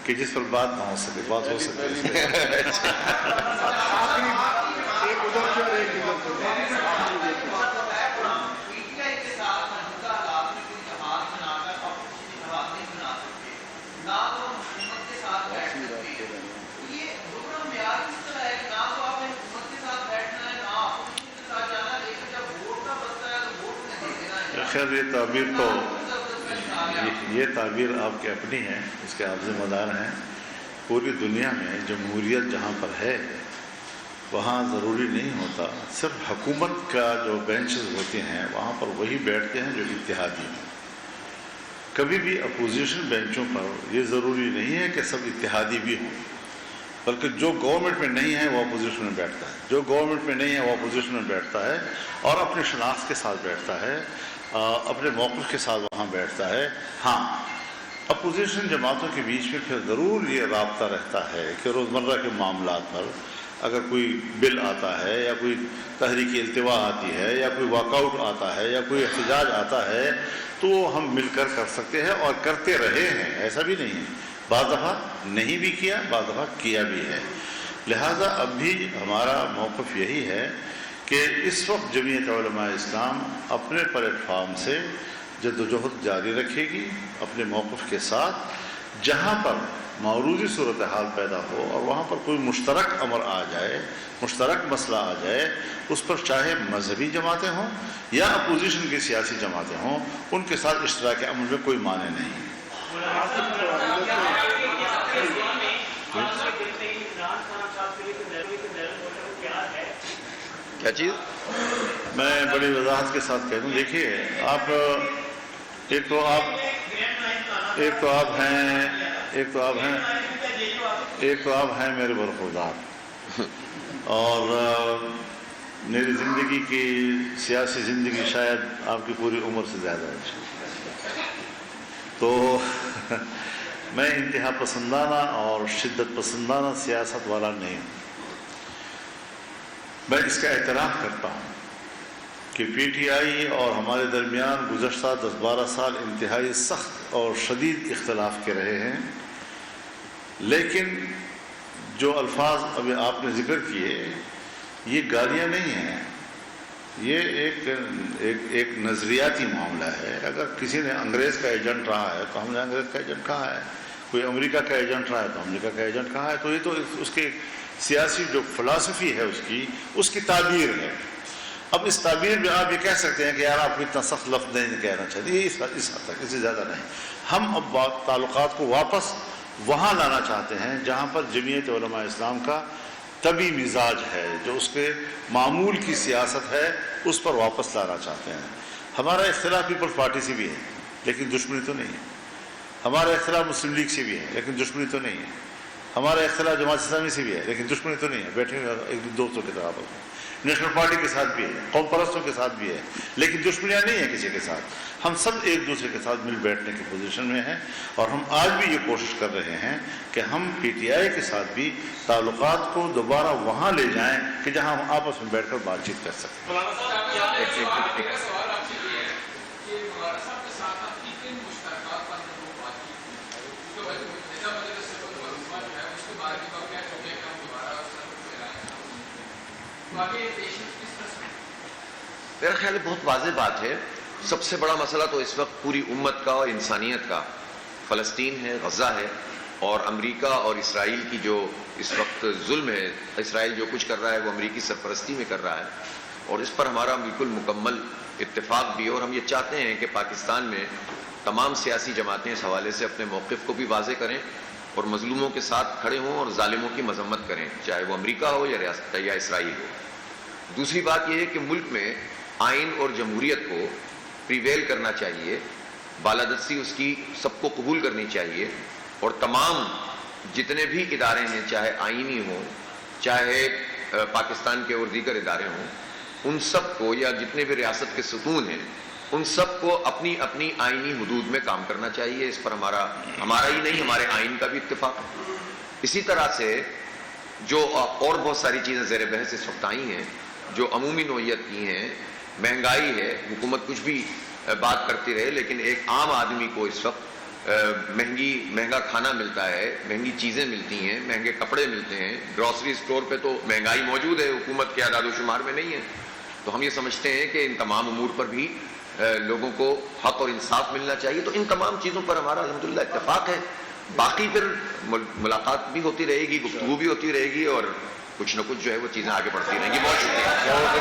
کہ جس پر بات نہ ہو سکے، بات ہو سکے. خیر یہ تعبیر آپ کی اپنی ہے، اس کے آپ ذمہ دار ہیں. پوری دنیا میں جمہوریت جہاں پر ہے وہاں ضروری نہیں ہوتا صرف حکومت کا جو بینچز ہوتے ہیں وہاں پر وہی بیٹھتے ہیں جو اتحادی ہیں. کبھی بھی اپوزیشن بینچوں پر یہ ضروری نہیں ہے کہ سب اتحادی بھی ہوں، بلکہ جو گورنمنٹ میں نہیں ہے وہ اپوزیشن میں بیٹھتا ہے، جو گورنمنٹ میں نہیں ہے وہ اپوزیشن میں بیٹھتا ہے اور اپنی شناخت کے ساتھ بیٹھتا ہے، اپنے موقف کے ساتھ وہاں بیٹھتا ہے. ہاں، اپوزیشن جماعتوں کے بیچ میں پھر ضرور یہ رابطہ رہتا ہے کہ روزمرہ کے معاملات پر اگر کوئی بل آتا ہے یا کوئی تحریک التوا آتی ہے یا کوئی واک آؤٹ آتا ہے یا کوئی احتجاج آتا ہے تو ہم مل کر سکتے ہیں اور کرتے رہے ہیں. ایسا بھی نہیں ہے، بعض دفعہ نہیں بھی کیا، بعض دفعہ کیا بھی ہے. لہذا اب بھی ہمارا موقف یہی ہے کہ اس وقت جمعیت علماء اسلام اپنے پلیٹ فارم سے جدوجہد جاری رکھے گی اپنے موقف کے ساتھ. جہاں پر معروضی صورتحال پیدا ہو اور وہاں پر کوئی مشترک امر آ جائے، مشترک مسئلہ آ جائے، اس پر چاہے مذہبی جماعتیں ہوں یا اپوزیشن کی سیاسی جماعتیں ہوں، ان کے ساتھ اشتراک عمل میں کوئی معنی نہیں. کیا چیز؟ میں بڑی وضاحت کے ساتھ کہہ دوں. دیکھیے آپ ایک تو آپ ہیں میرے برخوردار، اور میری زندگی کی سیاسی زندگی شاید آپ کی پوری عمر سے زیادہ ہے. تو میں انتہا پسندانہ اور شدت پسندانہ سیاست والا نہیں ہوں. میں اس کا اعتراف کرتا ہوں کہ پی ٹی آئی اور ہمارے درمیان گزشتہ 10-12 سال انتہائی سخت اور شدید اختلاف کے رہے ہیں، لیکن جو الفاظ ابھی آپ نے ذکر کیے یہ گالیاں نہیں ہیں، یہ ایک نظریاتی معاملہ ہے. اگر کسی نے انگریز کا ایجنٹ رہا ہے تو ہم نے انگریز کا ایجنٹ کہا ہے، کوئی امریکہ کا ایجنٹ رہا ہے تو امریکہ کا ایجنٹ کہا ہے. تو یہ تو اس کے سیاسی جو فلسفی ہے اس کی تعبیر ہے. اب اس تعبیر میں آپ یہ کہہ سکتے ہیں کہ یار آپ کو اتنا سخت لفظ نہیں کہنا چاہیے، اس حد تک، اس سے زیادہ نہیں. ہم اب تعلقات کو واپس وہاں لانا چاہتے ہیں جہاں پر جمعیت علماء اسلام کا طبی مزاج ہے، جو اس کے معمول کی سیاست ہے، اس پر واپس لانا چاہتے ہیں. ہمارا اختلاف پیپلز پارٹی سے بھی ہے لیکن دشمنی تو نہیں ہے. ہمارا اختلاف مسلم لیگ سے بھی ہے لیکن دشمنی تو نہیں ہے. ہمارا اختلاف جماعت اسلامی سے بھی ہے لیکن دشمنی تو نہیں ہے. بیٹھے ہوئے ایک دوستوں کے طرح پر نیشنل پارٹی کے ساتھ بھی ہے، قوم پرستوں کے ساتھ بھی ہے، لیکن دشمنیاں نہیں ہیں کسی کے ساتھ. ہم سب ایک دوسرے کے ساتھ مل بیٹھنے کی پوزیشن میں ہیں، اور ہم آج بھی یہ کوشش کر رہے ہیں کہ ہم پی ٹی آئی کے ساتھ بھی تعلقات کو دوبارہ وہاں لے جائیں کہ جہاں ہم آپس میں بیٹھ کر بات چیت کر سکیں. میرا خیال ہے بہت واضح بات ہے. سب سے بڑا مسئلہ تو اس وقت پوری امت کا اور انسانیت کا فلسطین ہے، غزہ ہے، اور امریکہ اور اسرائیل کی جو اس وقت ظلم ہے. اسرائیل جو کچھ کر رہا ہے وہ امریکی سرپرستی میں کر رہا ہے، اور اس پر ہمارا بالکل مکمل اتفاق بھی ہے. اور ہم یہ چاہتے ہیں کہ پاکستان میں تمام سیاسی جماعتیں اس حوالے سے اپنے موقف کو بھی واضح کریں اور مظلوموں کے ساتھ کھڑے ہوں اور ظالموں کی مذمت کریں، چاہے وہ امریکہ ہو یا اسرائیل ہو. دوسری بات یہ ہے کہ ملک میں آئین اور جمہوریت کو پریویل کرنا چاہیے، بالادستی اس کی سب کو قبول کرنی چاہیے، اور تمام جتنے بھی ادارے ہیں، چاہے آئینی ہوں، چاہے پاکستان کے اور دیگر ادارے ہوں، ان سب کو، یا جتنے بھی ریاست کے ستون ہیں، ان سب کو اپنی اپنی آئینی حدود میں کام کرنا چاہیے. اس پر ہمارا ہی نہیں، ہمارے آئین کا بھی اتفاق ہے. اسی طرح سے جو اور بہت ساری چیزیں زیر بحث اس وقت آئی ہیں جو عمومی نوعیت کی ہیں، مہنگائی ہے، حکومت کچھ بھی بات کرتی رہے، لیکن ایک عام آدمی کو اس وقت مہنگا کھانا ملتا ہے، مہنگی چیزیں ملتی ہیں، مہنگے کپڑے ملتے ہیں، گروسری اسٹور پہ تو مہنگائی موجود ہے، حکومت کے اعداد و شمار میں نہیں ہے. تو ہم یہ سمجھتے ہیں کہ ان تمام امور پر بھی لوگوں کو حق اور انصاف ملنا چاہیے. تو ان تمام چیزوں پر ہمارا الحمدللہ اتفاق ہے. باقی پھر ملاقات بھی ہوتی رہے گی، گفتگو بھی ہوتی رہے گی، اور کچھ نہ کچھ جو ہے وہ چیزیں آگے بڑھتی رہیں گی. بہت شکریہ.